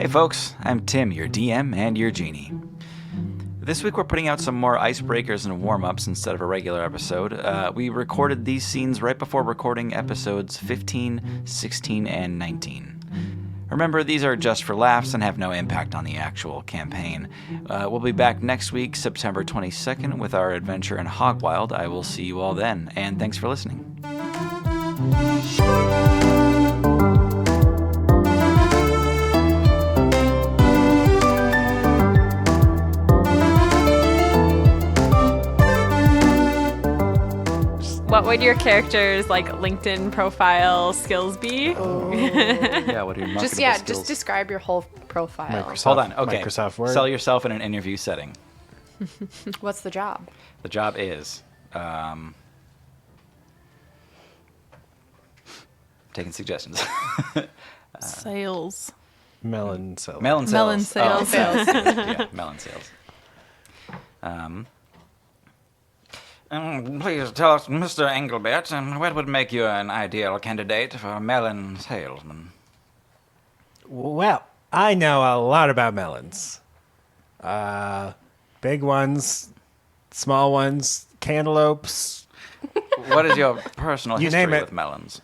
Hey folks, I'm Tim, your DM and your genie. This week we're putting out some more icebreakers and warm-ups instead of a regular episode. We recorded these scenes right before recording episodes 15, 16, and 19. Remember, these are just for laughs and have no impact on the actual campaign. We'll be back next week, September 22nd, with our adventure in Hogwild. I will see you all then, and thanks for listening. What would your character's LinkedIn profile skills be? Yeah, what are your marketable skills? Just describe your whole profile. Hold on, okay. Microsoft Word. Sell yourself in an interview setting. What's the job? The job is taking suggestions. Sales. Melon sales. Melon sales. Melon sales. Yeah, melon sales. Please tell us, Mr. Engelbert, what would make you an ideal candidate for a melon salesman? Well, I know a lot about melons. Big ones, small ones, cantaloupes. What is your personal You history name it. with melons?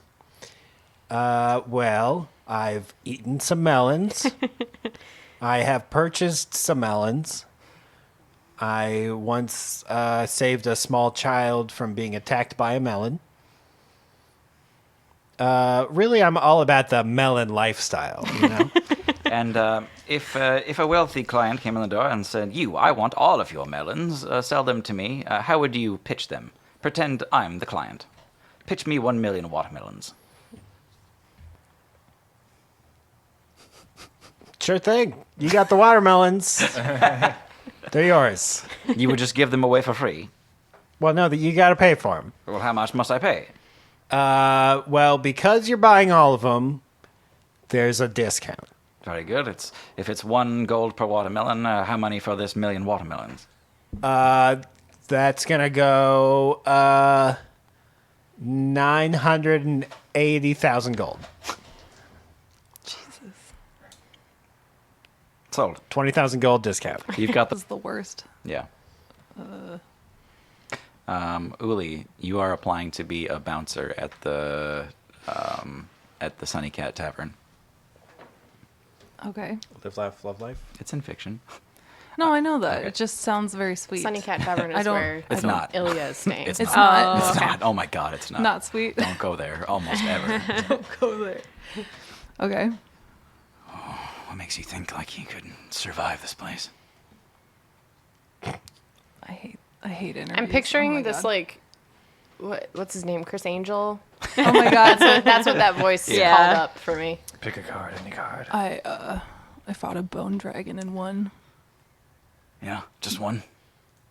Well, I've eaten some melons. I have purchased some melons. I once saved a small child from being attacked by a melon. Really, I'm all about the melon lifestyle, you know? And if a wealthy client came in the door and said, I want all of your melons, sell them to me, how would you pitch them? Pretend I'm the client. Pitch me 1 million watermelons. Sure thing. You got the watermelons. They're yours. You would just give them away for free? Well, no, you got to pay for them. Well, how much must I pay? Well, because you're buying all of them, there's a discount. Very good. If it's 1 gold per watermelon, how many for this 1 million watermelons? That's going to go 980,000 gold. Sold. 20,000 gold discount. You've got That was the worst. Yeah. Uli, you are applying to be a bouncer at the Sunny Cat Tavern. Okay. Live, laugh, love life. It's in fiction. No, I know that. Okay. It just sounds very sweet. Sunny Cat Tavern I is don't- where It's not. Ilya is staying. It's It's not. not. It's Okay. not. Oh my God, it's not. Not sweet. Don't go there. Almost ever. Don't go there. Okay. What makes you think you could survive this place? I hate interviews. I'm picturing Oh my this God. what's his name? Chris Angel. Oh my God. That's what that voice Yeah. called up for me. Pick a card, any card. I fought a bone dragon and won. Yeah, just one?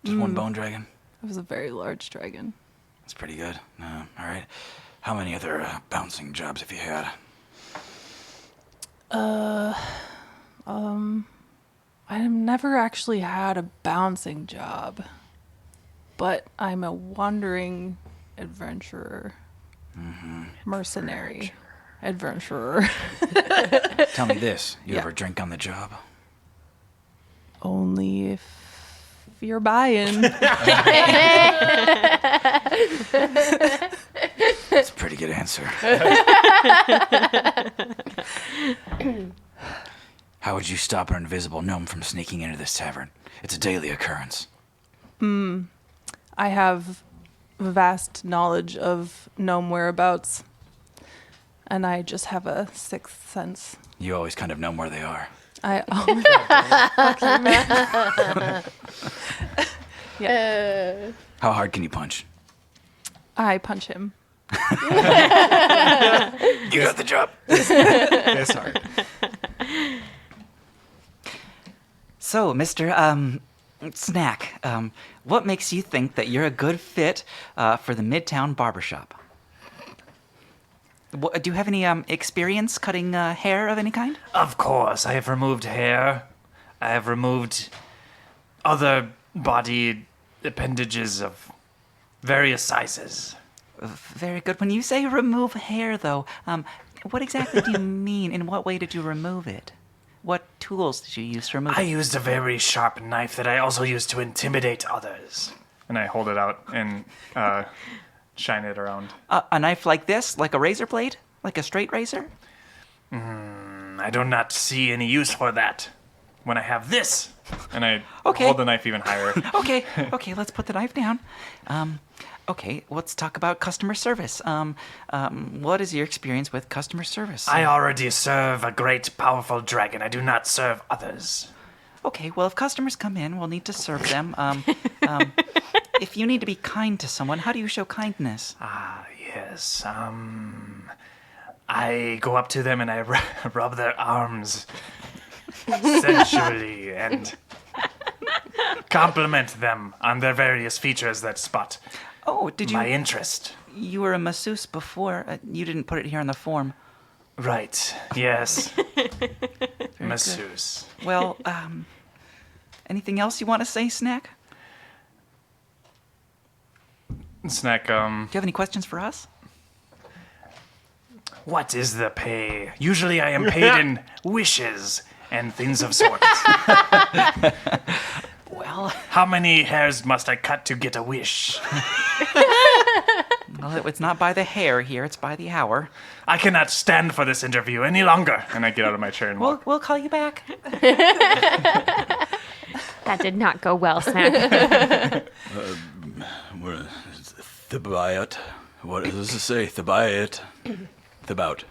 Just one bone dragon? It was a very large dragon. That's pretty good. All right. How many other bouncing jobs have you had? I've never actually had a bouncing job, but I'm a wandering adventurer, mercenary adventurer. Tell me this. You Yeah. ever drink on the job? Only if you're buying. That's a pretty good answer. How would you stop an invisible gnome from sneaking into this tavern? It's a daily occurrence. I have vast knowledge of gnome whereabouts, and I just have a sixth sense. You always kind of know where they are. Oh my God. Yeah. How hard can you punch? I punch him. You got the job. This hard. So, Mr. Snack, what makes you think that you're a good fit for the Midtown Barbershop? Do you have any experience cutting hair of any kind? Of course, I have removed hair. I have removed other body appendages of various sizes. Very good. When you say remove hair, though, what exactly do you mean? In what way did you remove it? What tools did you use for I removing? used a very sharp knife that I also used to intimidate others. And I hold it out and shine it around. A knife like this? Like a razor blade? Like a straight razor? I do not see any use for that when I have this. And I Okay. hold the knife even higher. Okay, let's put the knife down. Okay, let's talk about customer service. What is your experience with customer service? I already serve a great, powerful dragon. I do not serve others. Okay, well, if customers come in, we'll need to serve them. If you need to be kind to someone, how do you show kindness? Yes, I go up to them and I rub their arms sensually and compliment them on their various features that spot Oh, did my you? interest. You were a masseuse before. You didn't put it here on the form. Right, yes. Masseuse. Well, anything else you want to say, Snack? Snack, Do you have any questions for us? what is the pay? Usually I am paid in wishes and things of sorts. Well, How many hairs must I cut to get a wish? it's not by the hair here; it's by the hour. I cannot stand for this interview any longer. And I get out of my chair and walk. We'll call you back. That did not go well, Snack. Thebaut. What does this say? Thebaut. Thebaut.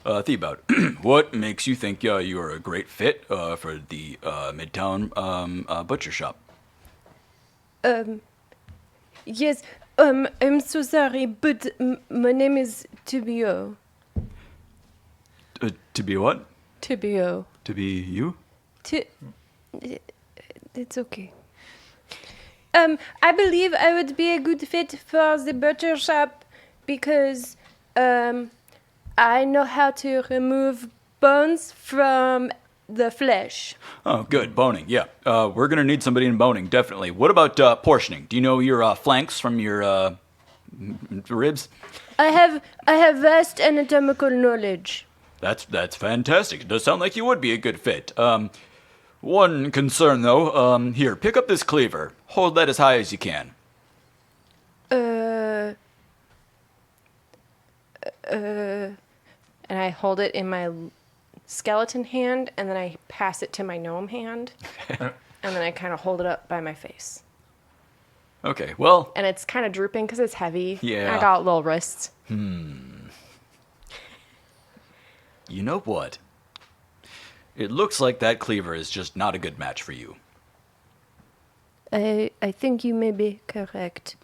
Thebaut. What makes you think you are a great fit for the Midtown butcher shop? Yes, I'm so sorry, but my name is Tibio. To be what? Tibio. To be you? It's okay. I believe I would be a good fit for the butcher shop because I know how to remove bones from the flesh. Oh, good. Boning. Yeah. We're gonna need somebody in boning, definitely. What about portioning? Do you know your flanks from your ribs? I have vast anatomical knowledge. That's fantastic. It does sound like you would be a good fit. One concern though. Here, pick up this cleaver. Hold that as high as you can. And I hold it in my skeleton hand, and then I pass it to my gnome hand, and then I kind of hold it up by my face. Okay. Well. And it's kind of drooping because it's heavy. Yeah. And I got little wrists. You know what? It looks like that cleaver is just not a good match for you. I think you may be correct.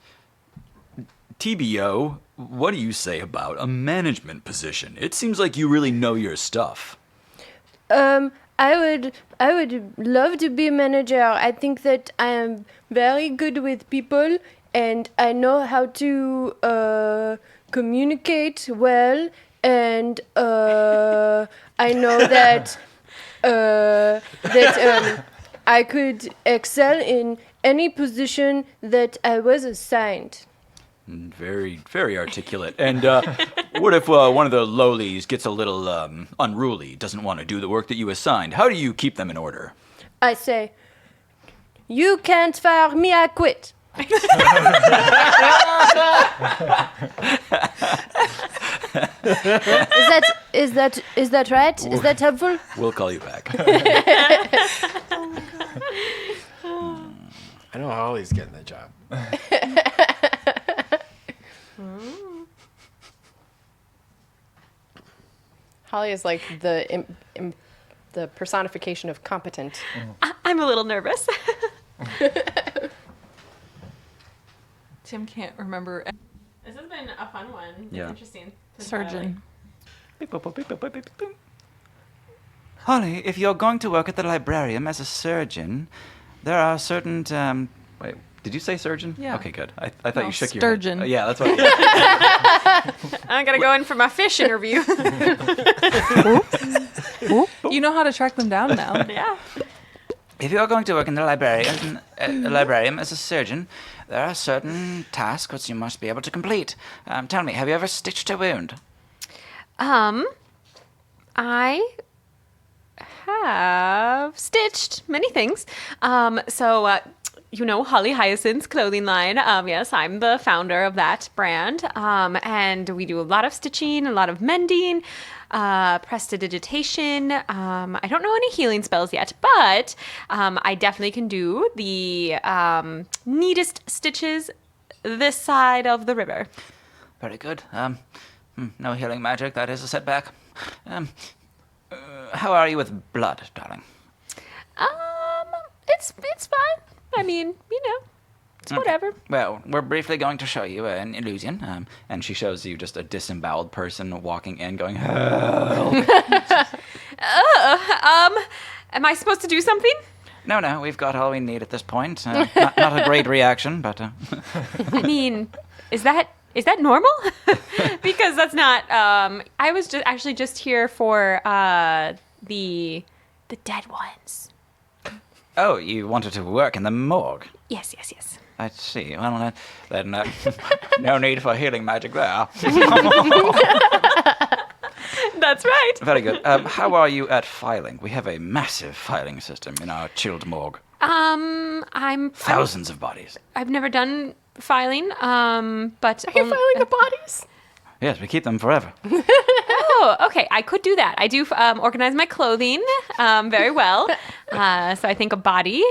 TBO, what do you say about a management position? It seems like you really know your stuff. I would love to be a manager. I think that I am very good with people and I know how to communicate well, and I know that I could excel in any position that I was assigned. Very, very articulate. And what if one of the lowlies gets a little unruly, doesn't want to do the work that you assigned? How do you keep them in order? I say, you can't fire me, I quit. Is that right? Is that helpful? We'll call you back. I know Holly's getting the job. Holly is like the personification of competent. I'm a little nervous. Tim can't remember. This has been a fun one. Yeah. Interesting. Surgeon. Holly, if you're going to work at the librarium as a surgeon, there are certain. Wait, did you say surgeon? Yeah. Okay, good. I thought No, you shook sturgeon. your head. Yeah, that's what. I'm gonna go in for my fish interview. You know how to track them down now. Yeah. If you're going to work in the librarium as a surgeon, there are certain tasks which you must be able to complete. Tell me, have you ever stitched a wound? I have stitched many things. Holly Hyacinth's clothing line. Yes, I'm the founder of that brand. And we do a lot of stitching, a lot of mending, prestidigitation. I don't know any healing spells yet, but I definitely can do the neatest stitches this side of the river. Very good. No healing magic. That is a setback. How are you with blood, darling? It's fine. I mean, it's whatever. Well, we're briefly going to show you an illusion. And she shows you just a disemboweled person walking in going, help. Am I supposed to do something? No, we've got all we need at this point. Not a great reaction, but... I mean, is that normal? Because that's not. I was just here for the dead ones. Oh, you wanted to work in the morgue? Yes. I see. Well, then no need for healing magic there. That's right. Very good. How are you at filing? We have a massive filing system in our chilled morgue. Thousands of bodies. I've never done filing, but... Are you filing the bodies? Yes, we keep them forever. Oh, okay. I could do that. I do organize my clothing very well. So I think a body,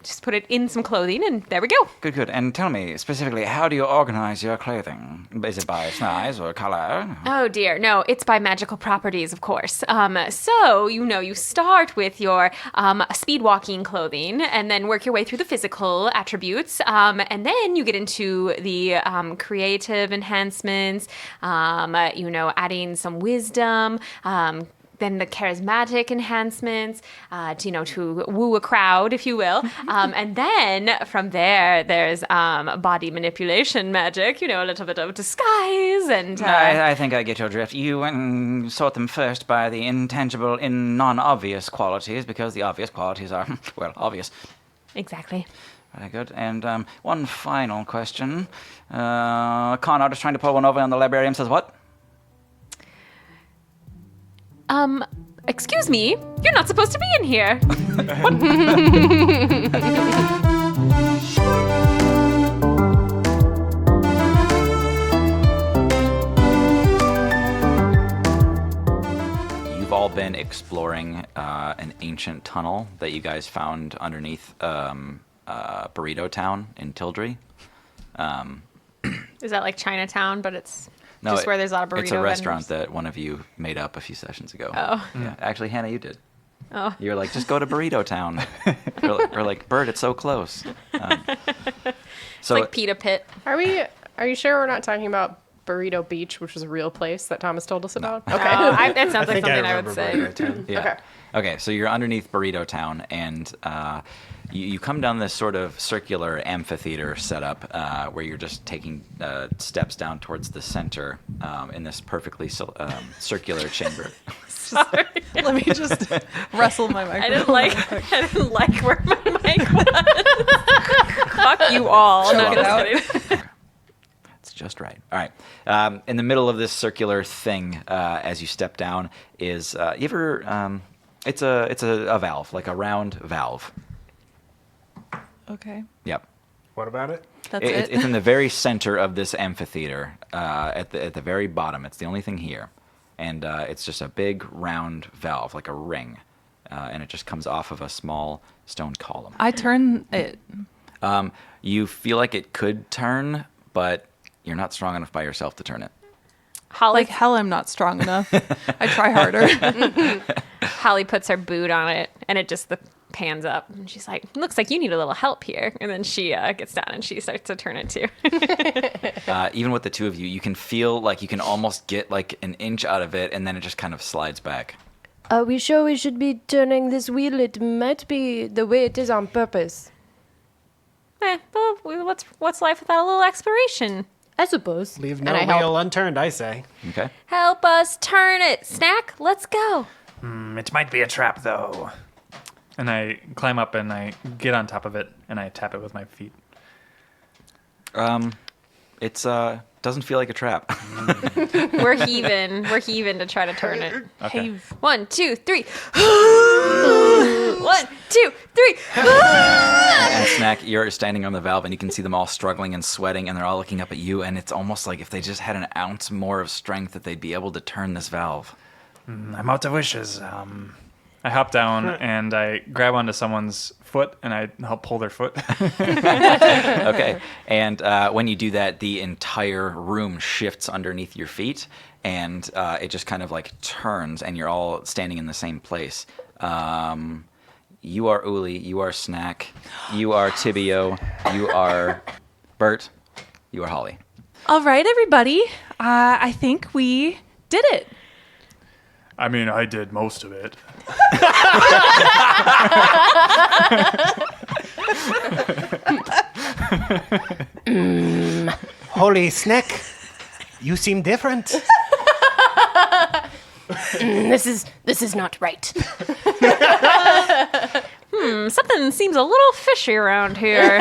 just put it in some clothing and there we go. Good. And tell me, specifically, how do you organize your clothing? Is it by size or color? Oh, dear. No, it's by magical properties, of course. So, you start with your speed walking clothing and then work your way through the physical attributes. And then you get into the creative enhancements, adding some wisdom, then the charismatic enhancements, to woo a crowd, if you will. And then from there, there's body manipulation magic, a little bit of disguise. And I think I get your drift. You sort them first by the intangible, non-obvious qualities, because the obvious qualities are, obvious. Exactly. Very good. And one final question. Con artist trying to pull one over on the librarian says what? Excuse me, you're not supposed to be in here. You've all been exploring an ancient tunnel that you guys found underneath Burrito Town in Tildry. Is that like Chinatown, but it's No, just where there's a lot of burrito It's a restaurant vendors? that one of you made up a few sessions ago. Oh. Yeah, actually, Hannah, you did. Oh. You were like, just go to Burrito Town. Or like, Bird, it's so close. It's like Pita Pit. Are you sure we're not talking about Burrito Beach, which was a real place that Thomas told us about? Okay. That sounds like think something I would remember say. Burrito Town. Yeah. Okay, so you're underneath Burrito Town, and you come down this sort of circular amphitheater setup where you're just taking steps down towards the center in this perfectly circular chamber. Sorry. Let me just wrestle my microphone. I didn't like where my mic was. Fuck you all. No, Choke it just out. kidding. It's just right. All right. In the middle of this circular thing, as you step down, is you ever? It's a valve, like a round valve. Okay. Yep. What about it? That's it. It's in the very center of this amphitheater, at the very bottom. It's the only thing here, and it's just a big round valve, like a ring, and it just comes off of a small stone column. I turn it. You feel like it could turn, but you're not strong enough by yourself to turn it. Holly, Like hell, I'm not strong enough. I try harder. Holly puts her boot on it, and it just pans up. And she's like, looks like you need a little help here. And then she gets down, and she starts to turn it too. Even with the two of you, you can feel like you can almost get like an inch out of it, and then it just kind of slides back. Are we sure we should be turning this wheel? It might be the way it is on purpose. Well, what's life without a little exploration? I suppose. Leave no I help. wheel unturned, I say. Okay. Help us turn it. Snack, let's go. It might be a trap, though. And I climb up and I get on top of it and I tap it with my feet. It's doesn't feel like a trap. We're heaving. We're heaving to try to turn it. Hey, 1, 2, 3. 1, 2, 3. And Snack, you're standing on the valve, and you can see them all struggling and sweating, and they're all looking up at you, and it's almost like if they just had an ounce more of strength that they'd be able to turn this valve. I'm out of wishes. I hop down and I grab onto someone's foot and I help pull their foot. Okay. And when you do that, the entire room shifts underneath your feet, and it just kind of like turns, and you're all standing in the same place. You are Uli, you are Snack, you are Tibio, you are Bert, you are Holly. all right, everybody. I think we did it. I mean, I did most of it. Holy Snack, you seem different. This is not right. Something seems a little fishy around here.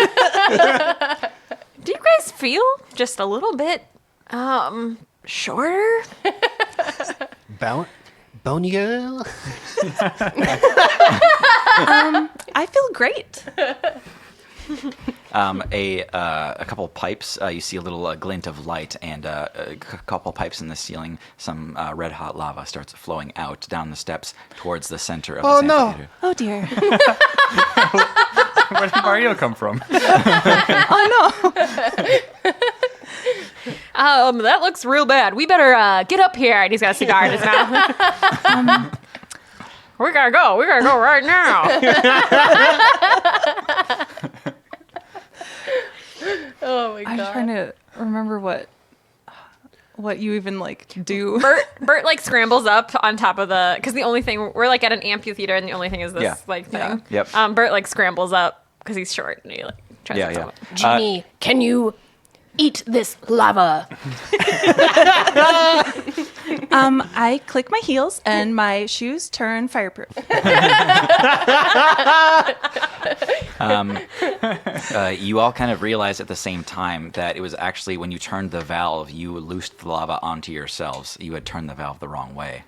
Do you guys feel just a little bit, shorter? Bonier? I feel great. A couple pipes, you see a little glint of light, and a couple pipes in the ceiling. Some red hot lava starts flowing out down the steps towards the center of Oh, this no. amphitheater. Oh, dear. Where did Mario come from? Oh, no. That looks real bad. We better get up here. And he's got a cigar in his mouth. We gotta go. We gotta go right now. Oh my I'm god. trying to remember what you even like do. Bert like scrambles up on top of because the only thing we're like at an amphitheater and the only thing is this Yeah. like thing. Yeah. Yep. Bert like scrambles up because he's short and he like tries Yeah, to yeah. throw it. Genie, can you eat this lava? I click my heels and my shoes turn fireproof. You all kind of realize at the same time that it was actually when you turned the valve, you loosed the lava onto yourselves. You had turned the valve the wrong way.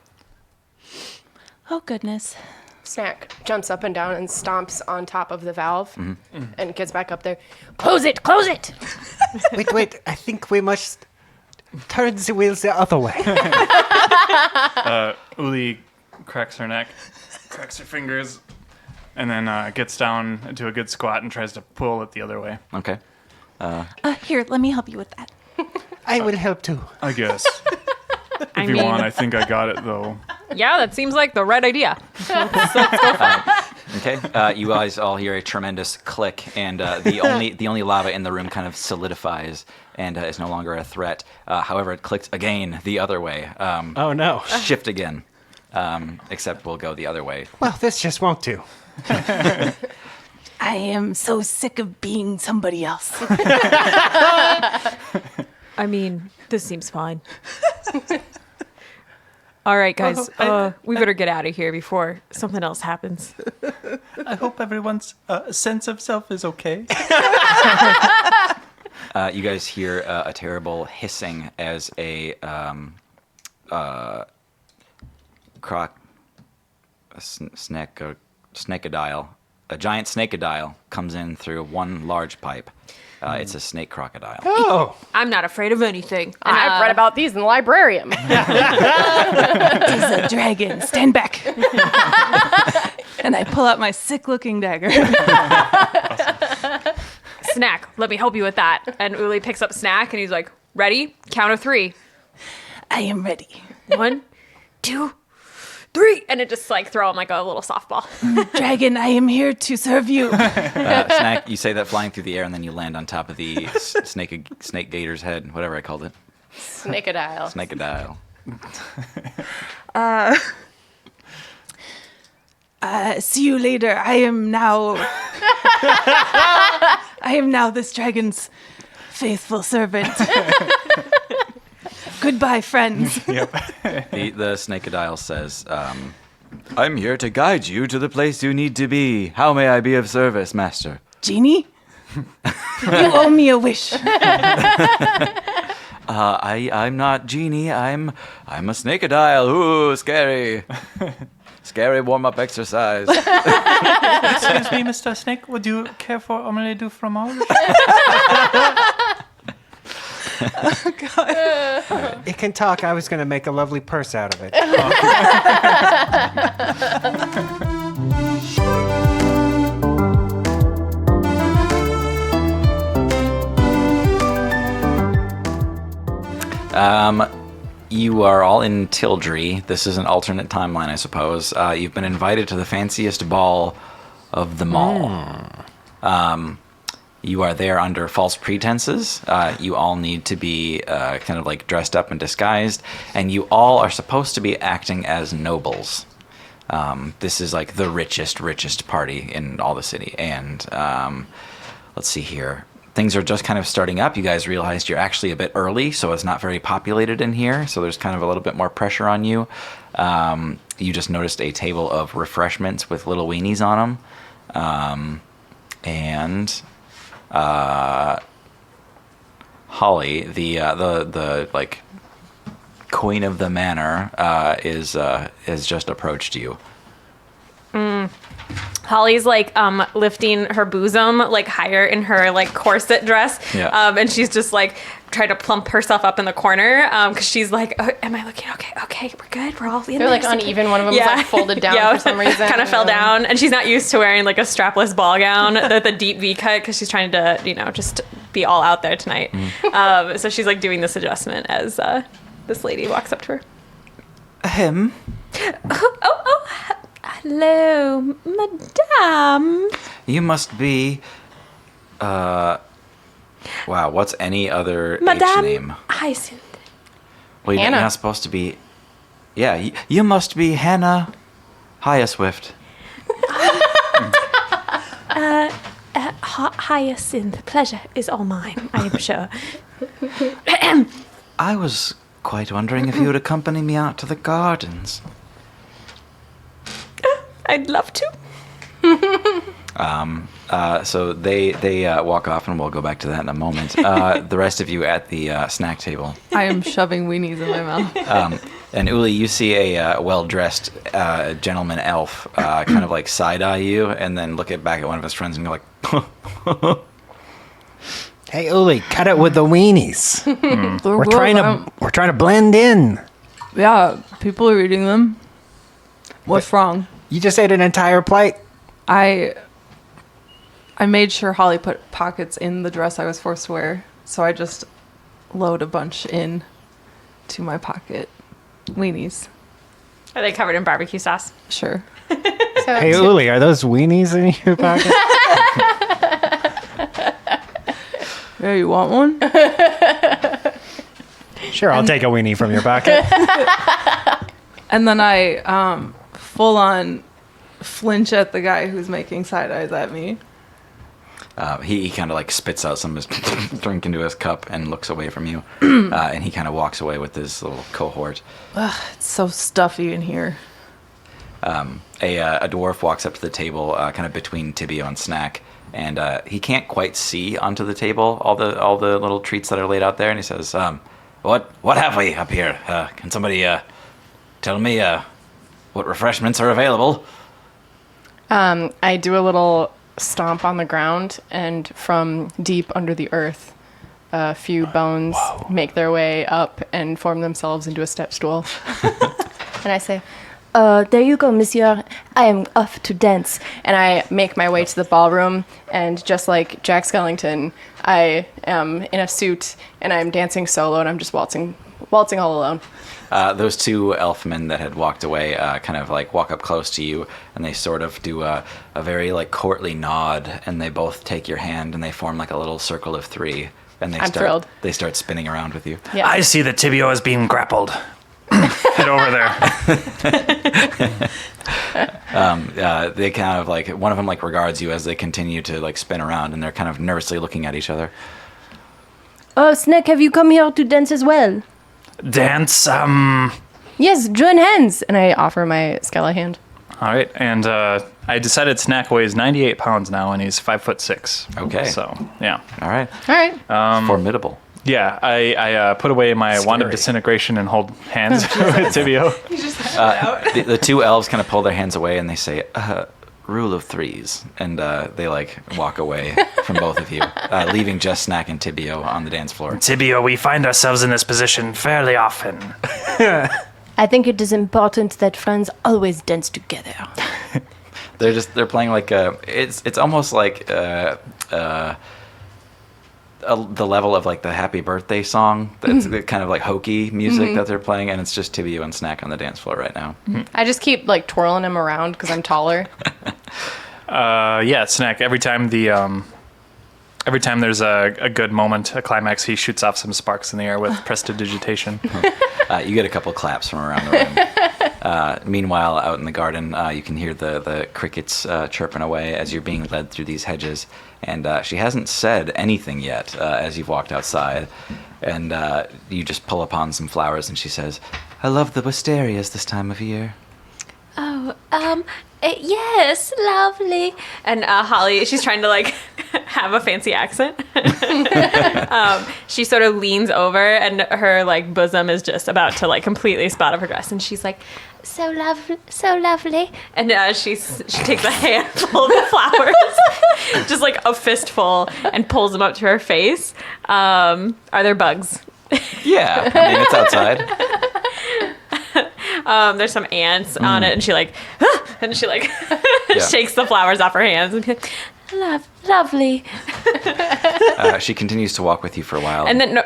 Oh, goodness. Snack jumps up and down and stomps on top of the valve and gets back up there. Close it, close it. Wait, I think we must turn the wheels the other way. Uli cracks her neck, cracks her fingers, and then gets down into a good squat and tries to pull it the other way. Okay. Here, let me help you with that. I will help too. I guess. I If you mean, want, I think I got it though. yeah, that seems like the right idea. Okay. You guys all hear a tremendous click, and the only lava in the room kind of solidifies and is no longer a threat. However, it clicked again the other way. Oh no. Shift again. Except we'll go the other way. Well, this just won't do. I am so sick of being somebody else. I mean, this seems fine. All right, guys, we better get out of here before something else happens. I hope everyone's sense of self is okay. You guys hear a terrible hissing as a snakeadile, a giant snakeadile comes in through one large pipe. It's a snake crocodile. Oh. I'm not afraid of anything. And, I've read about these in the librarium. It's a dragon. Stand back. And I pull out my sick-looking dagger. Snack, let me help you with that. And Uli picks up Snack and he's like, ready? Count of 3. I am ready. 1, 2, 3. And it just like throw him like a little softball. Dragon, I am here to serve you. Snack, you say that flying through the air, and then you land on top of the snake gator's head, whatever I called it. Snakeadile. Snakeadile. See you later. I am now this dragon's faithful servant. Goodbye, friends. The snakeadile says, I'm here to guide you to the place you need to be. How may I be of service, master? Genie? You owe me a wish. I'm not Genie. I'm a snakeadile. Ooh, scary. Scary warm-up exercise. Excuse me, Mr. Snake, would you care for omelette du fromage? It can talk. I was going to make a lovely purse out of it. You are all in Tildry. This is an alternate timeline, I suppose. You've been invited to the fanciest ball of them all. You are there under false pretenses. You all need to be kind of like dressed up and disguised, and you all are supposed to be acting as nobles. This is like the richest party in all the city. And let's see here. Things are just kind of starting up. You guys realized you're actually a bit early, so it's not very populated in here. So there's kind of a little bit more pressure on you. You just noticed a table of refreshments with little weenies on them. And Holly, the like queen of the manor, is just approached you. Holly's like lifting her bosom like higher in her like corset dress, and she's just like trying to plump herself up in the corner because she's like, oh, "Am I looking okay? Okay, we're good. We're all in They're there." like uneven. One of them is like folded down for some reason. Kind of fell down, and she's not used to wearing like a strapless ball gown, the deep V cut, because she's trying to just be all out there tonight. So she's like doing this adjustment as this lady walks up to her. Him? Hello, madame. You must be. Wow, what's any other Madame H name? Hyacinth. Well, you're Hannah. not supposed to be. Yeah, you must be Hannah Hyaswift. Hyacinth. Pleasure is all mine, I am sure. I was quite wondering if you would accompany me out to the gardens. I'd love to. So they walk off, and we'll go back to that in a moment. The rest of you at the snack table. I am shoving weenies in my mouth. And Uli, you see a well-dressed gentleman elf kind of like side-eye you, and then look back at one of his friends and go like, Hey, Uli, cut it with the weenies. We're trying to blend in. Yeah, people are eating them. What's wrong? You just ate an entire plate. I made sure Holly put pockets in the dress I was forced to wear, so I just load a bunch in to my pocket. Weenies. Are they covered in barbecue sauce? Sure. So Hey, Uli, are those weenies in your pocket? Yeah, you want one? Sure, I'll take a weenie from your pocket. And then I full on flinch at the guy who's making side eyes at me. he kind of like spits out some of his drink into his cup and looks away from you. And he kind of walks away with his little cohort. Ugh, it's so stuffy in here. A dwarf walks up to the table, kind of between Tibio and Snack, and he can't quite see onto the table all the little treats that are laid out there. And he says, "What have we up here? Can somebody tell me what refreshments are available?" I do a little stomp on the ground, and from deep under the earth, a few bones make their way up and form themselves into a step stool. And I say, there you go, monsieur. I am off to dance. And I make my way to the ballroom, and just like Jack Skellington, I am in a suit, and I'm dancing solo, and I'm just waltzing all alone. Those two elfmen that had walked away kind of like walk up close to you, and they sort of do a very like courtly nod, and they both take your hand and they form like a little circle of three, and I'm thrilled. They start spinning around with you. Yeah. I see that Tibio is being grappled. Head over there. They kind of like, one of them like regards you as they continue to like spin around, and they're kind of nervously looking at each other. Oh, Snack, have you come here to dance as well? Dance, Yes, join hands. And I offer my Skella hand. All right, and I decided Snack weighs 98 pounds now, and he's 5'6". Okay. So, yeah. All right. All right. Formidable. Yeah, I put away my wand of Scary. disintegration and hold hands with Tibio. The two elves kind of pull their hands away and they say, rule of threes. And they like walk away from both of you, leaving just Snack and Tibio on the dance floor. Tibio, we find ourselves in this position fairly often. I think it is important that friends always dance together. They're playing like it's almost like the level of like the happy birthday song. That's the kind of like hokey music that they're playing, and it's just Tibio and Snack on the dance floor right now. I just keep like twirling him around because I'm taller. Yeah, Snack. Every time there's a good moment, a climax, he shoots off some sparks in the air with prestidigitation. You get a couple claps from around the room. Meanwhile, out in the garden, you can hear the crickets chirping away as you're being led through these hedges. And she hasn't said anything yet as you've walked outside. And you just pull upon some flowers, and she says, "I love the wisterias this time of year." Oh, yes, lovely. And Holly, she's trying to like have a fancy accent. She sort of leans over, and her like bosom is just about to like completely spot up her dress, and she's like, so lovely. And she takes a handful of the flowers, just like a fistful, and pulls them up to her face. Are there bugs? Yeah, I mean, it's outside. There's some ants on it, and she like, Yeah. shakes the flowers off her hands and be like, lovely. She continues to walk with you for a while. And then,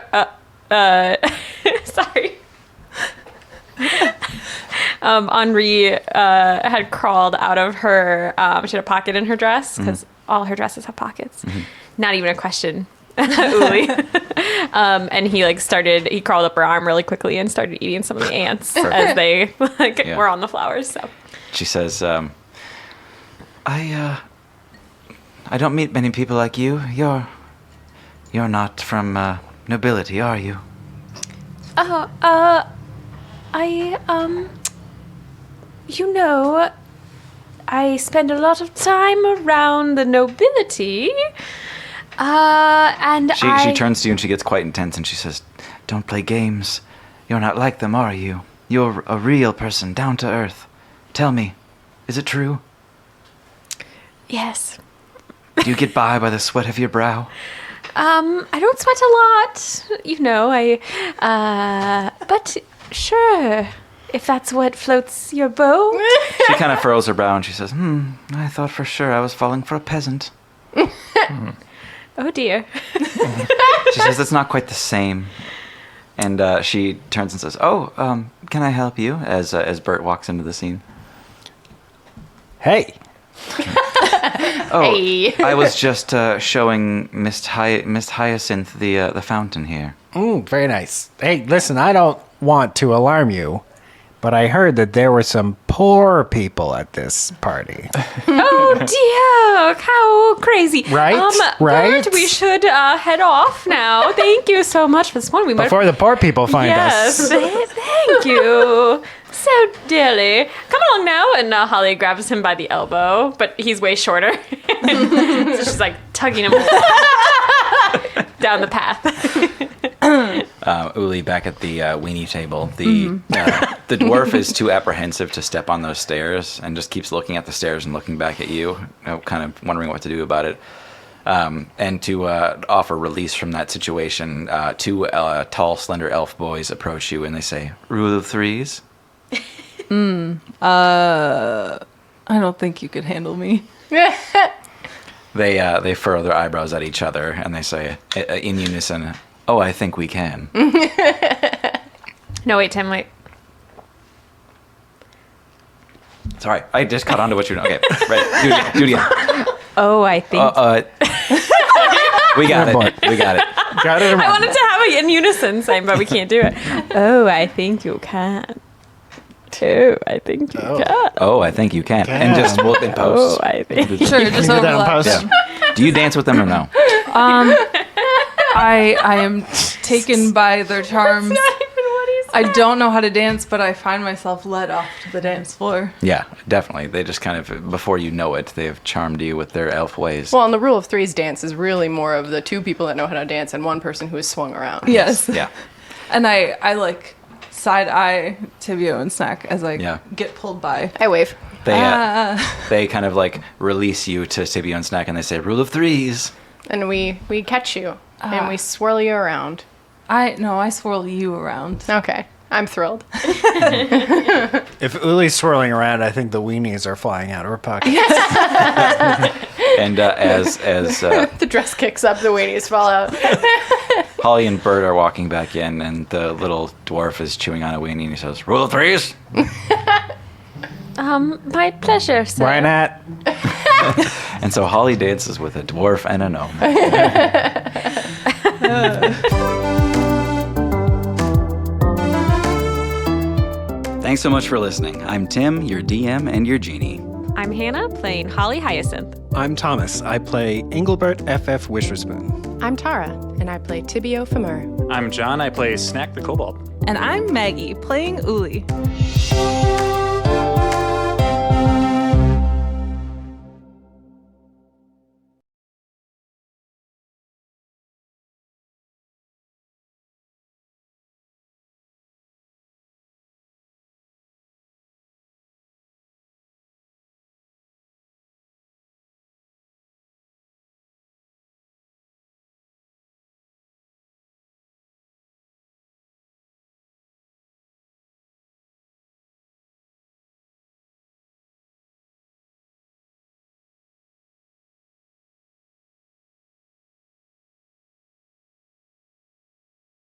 sorry. Henri had crawled out of her, she had a pocket in her dress, because all her dresses have pockets. Not even a question. Uli. And he like he crawled up her arm really quickly and started eating some of the ants as they were on the flowers. So She says, I don't meet many people like you. You're not from nobility, are you? I spend a lot of time around the nobility. And She turns to you and she gets quite intense and she says, "Don't play games. You're not like them, are you? You're a real person, down to earth. Tell me, is it true? Yes. Do you get by the sweat of your brow?" I don't sweat a lot, but sure, if that's what floats your boat. She kind of furrows her brow and she says, I thought for sure I was falling for a peasant. Oh dear. She says, "It's not quite the same." And she turns and says, can I help you? As Bert walks into the scene. Hey, Hey. I was just showing Miss Hyacinth the fountain here. very nice. Hey, listen, I don't want to alarm you, but I heard that there were some poor people at this party. Oh dear, how crazy. Right? Right? Bert, we should head off now. Thank you so much for this one. We might Before the poor people find Yes, us. thank you so dearly. Come along now. And Holly grabs him by the elbow, but he's way shorter. So she's like tugging him down the path. Uli, back at the weenie table, the dwarf is too apprehensive to step on those stairs and just keeps looking at the stairs and looking back at you, kind of wondering what to do about it. And to offer release from that situation, two tall, slender elf boys approach you and they say, "Rule of threes?" I don't think you could handle me. They furrow their eyebrows at each other and they say in unison, "Oh, I think we can." No, wait, Tim, wait. Sorry, I just caught on to what you're doing. Okay, right, do it again. Oh, I think. We got it. We got it. Got it? I wanted to have it in unison, same, but we can't do it. Oh, I think you can. Oh, I think you can. Oh, I think you can. And just we'll in post. Oh, I think. Sure, just do that in overlap post. them. Do you dance with them or no? I am taken by their charms. I don't know how to dance, but I find myself led off to the dance floor. Yeah, definitely. They just kind of, before you know it, they've charmed you with their elf ways. Well, and the rule of threes dance is really more of the two people that know how to dance and one person who is swung around. Yes. Yeah. And I like side eye Tibio and Snack as I Yeah. get pulled by. I wave. They kind of like release you to Tibio and Snack, and they say, "Rule of threes." And we catch you and we swirl you around. I swirl you around. Okay. I'm thrilled. If Uli's swirling around, I think the weenies are flying out of her pocket. And as The dress kicks up, the weenies fall out. Holly and Bert are walking back in, and the little dwarf is chewing on a weenie, and he says, "Rule of threes." My pleasure, sir. Why not? And so Holly dances with a dwarf and a gnome. Thanks so much for listening. I'm Tim, your DM and your genie. I'm Hannah, playing Holly Hyacinth. I'm Thomas. I play Engelbert F.F. Wisherspoon. I'm Tara, and I play Tibio Famur. I'm John. I play Snack the Kobold. And I'm Maggie, playing Uli.